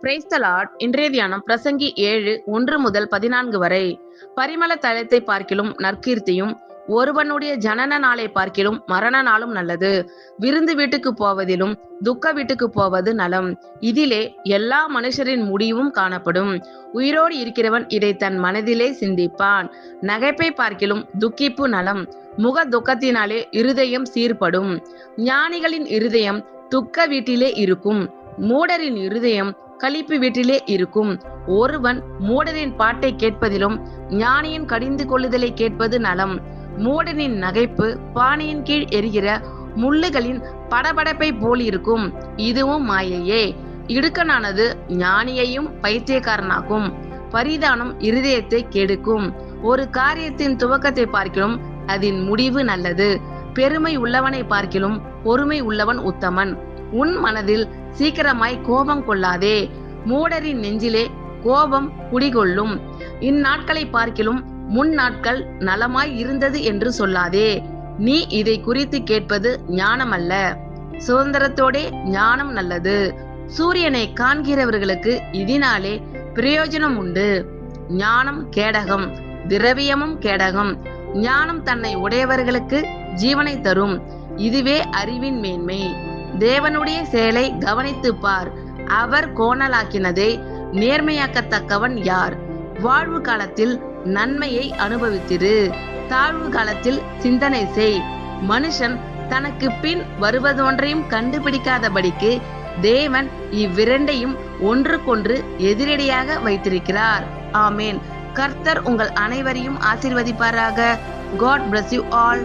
Praise the Lord. இன்றைய தியானம் பிரசங்கி 7:1-14 வரை. பரிமள தைலத்தை பார்க்கிலும் நற்கீர்த்தியும் ஒருவனுடைய ஜனன நாளை பார்க்கிலும் மரண நாளும் நல்லது. விருந்து வீட்டுக்கு போவதிலும் துக்க வீட்டுக்கு போவது நலம். இதிலே எல்லா மனுஷரின் முடிவும் காணப்படும். உயிரோடு இருக்கிறவன் இதை தன் மனதிலே சிந்திப்பான். நகைப்பை பார்க்கிலும் துக்கிப்பு நலம். முக துக்கத்தினாலே இருதயம் சீர்படும். ஞானிகளின் இருதயம் துக்க வீட்டிலே இருக்கும். மூடரின் இருதயம் களிப்பு வீட்டிலே இருக்கும். ஒருவன் மூடரின் பாட்டை கேட்பதிலும் ஞானியின் கடிந்து கொள்ளுதலை கேட்பது நலம். மூடனின் நகைப்பு பானையின் கீழ் எரிகிற முள்ளுகளின் படபடப்பை போல் இருக்கும். இதுவும் மாயையே. இடுக்கனானது ஞானியையும் பைத்தியக்காரனாக்கும். பரிதானம் இருதயத்தை கெடுக்கும். ஒரு காரியத்தின் துவக்கத்தை பார்க்கிலும் அதன் முடிவு நல்லது. பெருமை உள்ளவனை பார்க்கிலும் பொறுமை உள்ளவன் உத்தமன். உன் மனதில் சீக்கிரமாய் கோபம் கொள்ளாதே. மூடரின் நெஞ்சிலே கோபம் குடிகொள்ளும். இந்நாட்களை பார்க்கிலும் முன் நாட்கள் நலமாய் இருந்தது என்று சொல்லாதே. நீ இதை குறித்து கேட்பது ஞானமல்ல. சுதந்திரத்தோடே ஞானம் நல்லது. சூரியனை காண்கிறவர்களுக்கு இதனாலே பிரயோஜனம் உண்டு. ஞானம் கேடகம், திரவியமும் கேடகம். ஞானம் தன்னை உடையவர்களுக்கு ஜீவனை தரும். இதுவே அறிவின் மேன்மை. தேவனுடைய செயலை கவனித்து பார். அவர் கோணலாக்கினதை நேர்மையாக்கத்தக்கவன் யார்? வாழ்வு காலத்தில் நன்மையை அனுபவித்திரு. தாழ்வு காலத்தில் சிந்தனை செய். மனுஷன் தனக்கு பின் வருவதொன்றையும் கண்டுபிடிக்காதபடிக்கு தேவன் இவ்விரண்டையும் ஒன்றுக்கொன்று எதிரடியாக வைத்திருக்கிறார். ஆமேன். கர்த்தர் உங்கள் அனைவரையும் ஆசீர்வதிப்பாராக. God bless you all.